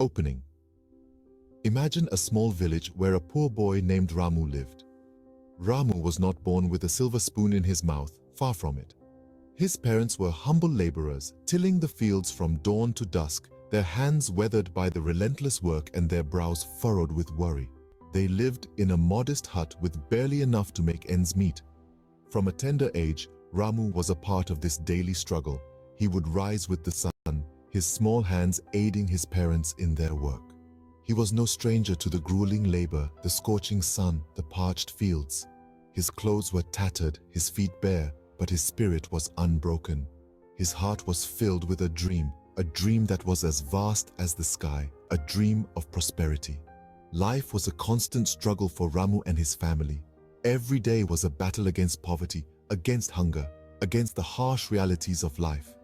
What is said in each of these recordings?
Opening. Imagine a small village where a poor boy named Ramu lived. Ramu was not born with a silver spoon in his mouth, far from it. His parents were humble laborers, tilling the fields from dawn to dusk, their hands weathered by the relentless work and their brows furrowed with worry. They lived in a modest hut with barely enough to make ends meet. From a tender age, Ramu was a part of this daily struggle. He would rise with the sun, his small hands aiding his parents in their work. He was no stranger to the grueling labor, the scorching sun, the parched fields. His clothes were tattered, his feet bare, but his spirit was unbroken. His heart was filled with a dream that was as vast as the sky, a dream of prosperity. Life was a constant struggle for Ramu and his family. Every day was a battle against poverty, against hunger, against the harsh realities of life.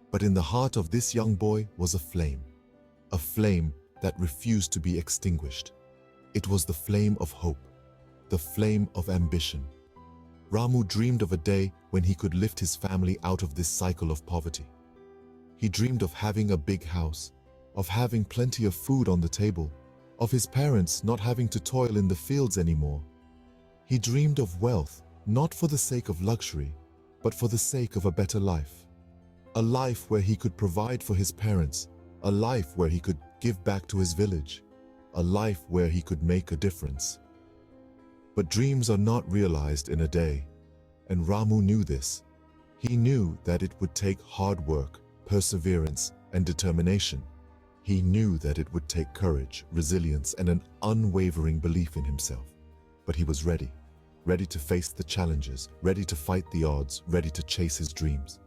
But in the heart of this young boy was a flame that refused to be extinguished. It was the flame of hope, the flame of ambition. Ramu dreamed of a day when he could lift his family out of this cycle of poverty. He dreamed of having a big house, of having plenty of food on the table, of his parents not having to toil in the fields anymore. He dreamed of wealth, not for the sake of luxury, but for the sake of a better life. A life where he could provide for his parents, a life where he could give back to his village, a life where he could make a difference. But dreams are not realized in a day, and Ramu knew this. He knew that it would take hard work, perseverance, and determination. He knew that it would take courage, resilience, and an unwavering belief in himself. But he was ready to face the challenges, ready to fight the odds, ready to chase his dreams.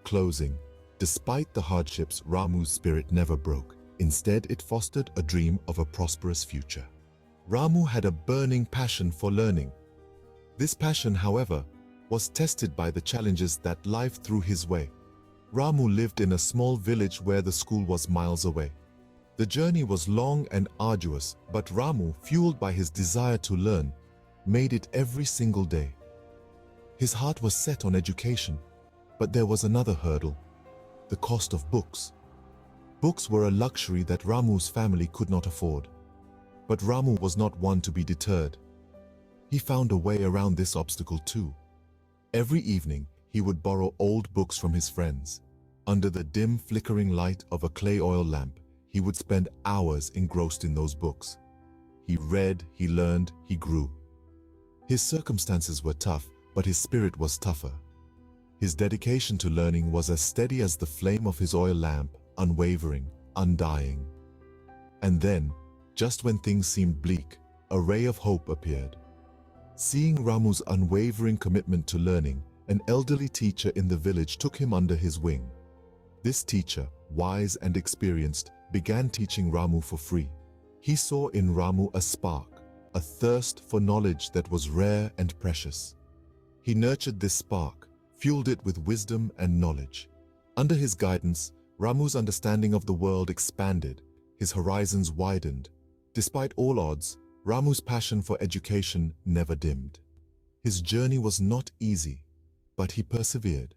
Closing. Despite the hardships, Ramu's spirit never broke. Instead, it fostered a dream of a prosperous future. Ramu had a burning passion for learning. This passion, however, was tested by the challenges that life threw his way. Ramu lived in a small village where the school was miles away. The journey was long and arduous, but Ramu, fueled by his desire to learn, made it every single day. His heart was set on education, but there was another hurdle: the cost of books. Books were a luxury that Ramu's family could not afford. But Ramu was not one to be deterred. He found a way around this obstacle too. Every evening, he would borrow old books from his friends. Under the dim, flickering light of a clay oil lamp, he would spend hours engrossed in those books. He read, he learned, he grew. His circumstances were tough, but his spirit was tougher. His dedication to learning was as steady as the flame of his oil lamp, unwavering, undying. And then, just when things seemed bleak, a ray of hope appeared. Seeing Ramu's unwavering commitment to learning, an elderly teacher in the village took him under his wing. This teacher, wise and experienced, began teaching Ramu for free. He saw in Ramu a spark, a thirst for knowledge that was rare and precious. He nurtured this spark, fueled it with wisdom and knowledge. Under his guidance, Ramu's understanding of the world expanded, his horizons widened. Despite all odds, Ramu's passion for education never dimmed. His journey was not easy, but he persevered.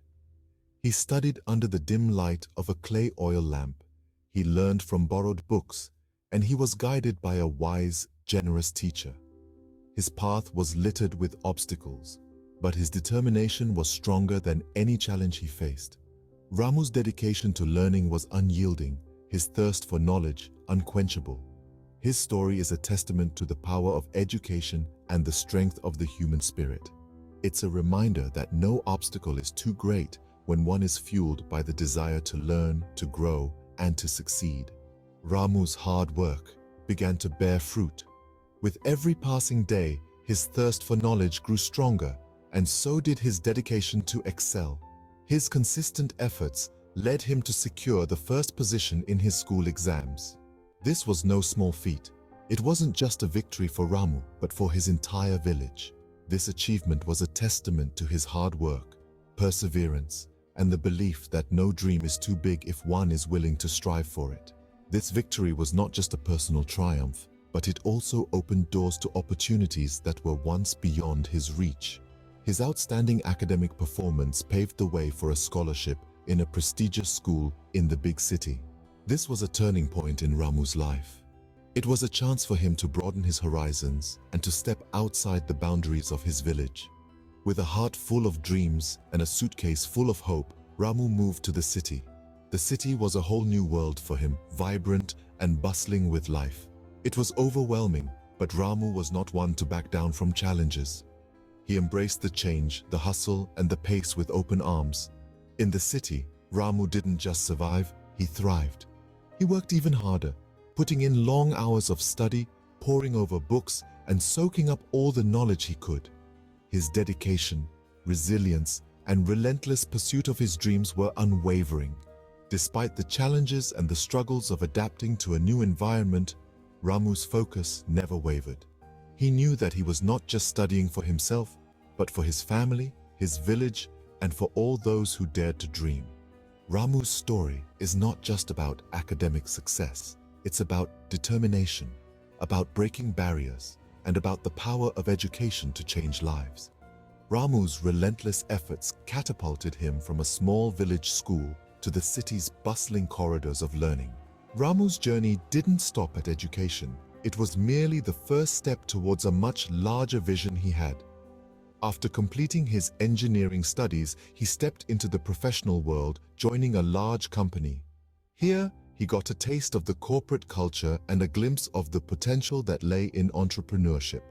He studied under the dim light of a clay oil lamp. He learned from borrowed books, and he was guided by a wise, generous teacher. His path was littered with obstacles, but his determination was stronger than any challenge he faced. Ramu's dedication to learning was unyielding, his thirst for knowledge unquenchable. His story is a testament to the power of education and the strength of the human spirit. It's a reminder that no obstacle is too great when one is fueled by the desire to learn, to grow, and to succeed. Ramu's hard work began to bear fruit. With every passing day, his thirst for knowledge grew stronger, and so did his dedication to excel. His consistent efforts led him to secure the first position in his school exams. This was no small feat. It wasn't just a victory for Ramu, but for his entire village. This achievement was a testament to his hard work, perseverance, and the belief that no dream is too big if one is willing to strive for it. This victory was not just a personal triumph, but it also opened doors to opportunities that were once beyond his reach. His outstanding academic performance paved the way for a scholarship in a prestigious school in the big city. This was a turning point in Ramu's life. It was a chance for him to broaden his horizons and to step outside the boundaries of his village. With a heart full of dreams and a suitcase full of hope, Ramu moved to the city. The city was a whole new world for him, vibrant and bustling with life. It was overwhelming, but Ramu was not one to back down from challenges. He embraced the change, the hustle, and the pace with open arms. In the city, Ramu didn't just survive, he thrived. He worked even harder, putting in long hours of study, poring over books, and soaking up all the knowledge he could. His dedication, resilience, and relentless pursuit of his dreams were unwavering. Despite the challenges and the struggles of adapting to a new environment, Ramu's focus never wavered. He knew that he was not just studying for himself, but for his family, his village, and for all those who dared to dream. Ramu's story is not just about academic success. It's about determination, about breaking barriers, and about the power of education to change lives. Ramu's relentless efforts catapulted him from a small village school to the city's bustling corridors of learning. Ramu's journey didn't stop at education. It was merely the first step towards a much larger vision he had. After completing his engineering studies, he stepped into the professional world, joining a large company. Here, he got a taste of the corporate culture and a glimpse of the potential that lay in entrepreneurship.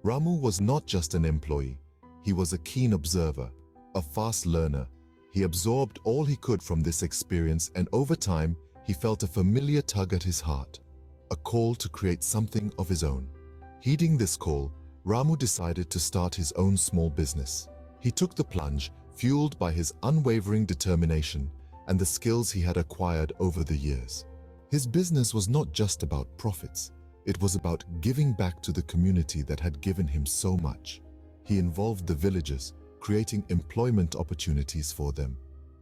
Ramu was not just an employee. He was a keen observer, a fast learner. He absorbed all he could from this experience, and over time, he felt a familiar tug at his heart, a call to create something of his own. Heeding this call, Ramu decided to start his own small business. He took the plunge, fueled by his unwavering determination and the skills he had acquired over the years. His business was not just about profits. It was about giving back to the community that had given him so much. He involved the villagers, creating employment opportunities for them.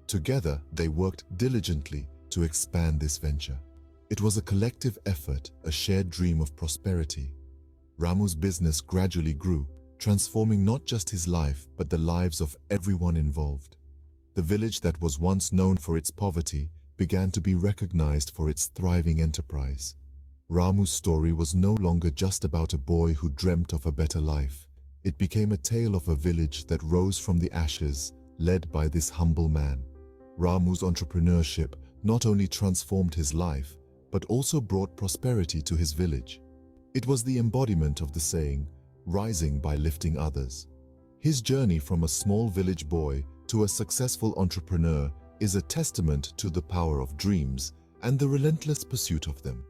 Together, they worked diligently to expand this venture. It was a collective effort, a shared dream of prosperity. Ramu's business gradually grew, transforming not just his life, but the lives of everyone involved. The village that was once known for its poverty began to be recognized for its thriving enterprise. Ramu's story was no longer just about a boy who dreamt of a better life. It became a tale of a village that rose from the ashes, led by this humble man. Ramu's entrepreneurship not only transformed his life, but also brought prosperity to his village. It was the embodiment of the saying, rising by lifting others. His journey from a small village boy to a successful entrepreneur is a testament to the power of dreams and the relentless pursuit of them.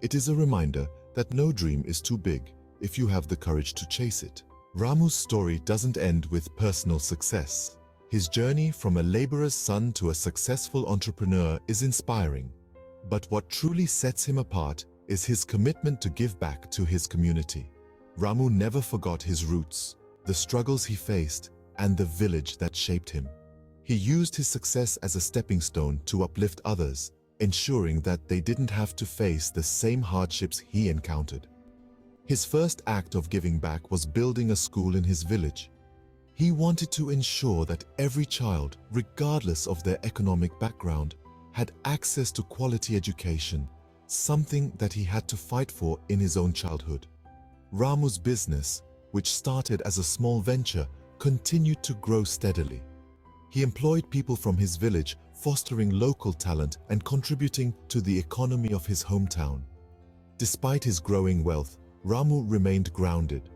It is a reminder that no dream is too big if you have the courage to chase it. Ramu's story doesn't end with personal success. His journey from a laborer's son to a successful entrepreneur is inspiring. But what truly sets him apart is his commitment to give back to his community. Ramu never forgot his roots, the struggles he faced, and the village that shaped him. He used his success as a stepping stone to uplift others, ensuring that they didn't have to face the same hardships he encountered. His first act of giving back was building a school in his village. He wanted to ensure that every child, regardless of their economic background, had access to quality education, something that he had to fight for in his own childhood. Ramu's business, which started as a small venture, continued to grow steadily. He employed people from his village, fostering local talent and contributing to the economy of his hometown. Despite his growing wealth, Ramu remained grounded.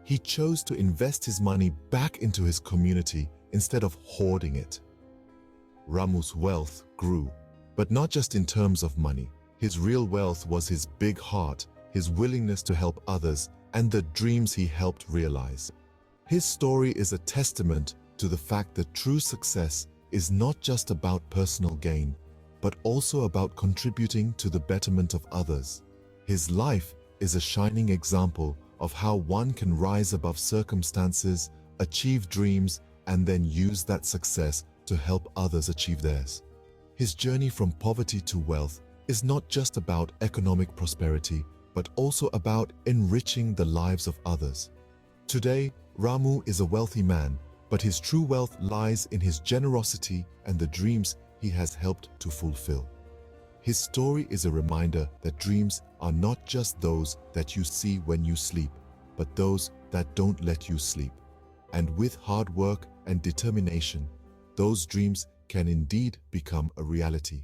He chose to invest his money back into his community instead of hoarding it. Ramu's wealth grew, but not just in terms of money. His real wealth was his big heart, his willingness to help others, and the dreams he helped realize. His story is a testament to the fact that true success is not just about personal gain, but also about contributing to the betterment of others. His life is a shining example of how one can rise above circumstances, achieve dreams, and then use that success to help others achieve theirs. His journey from poverty to wealth is not just about economic prosperity, but also about enriching the lives of others. Today, Ramu is a wealthy man, but his true wealth lies in his generosity and the dreams he has helped to fulfill. His story is a reminder that dreams are not just those that you see when you sleep, but those that don't let you sleep. And with hard work and determination, those dreams can indeed become a reality.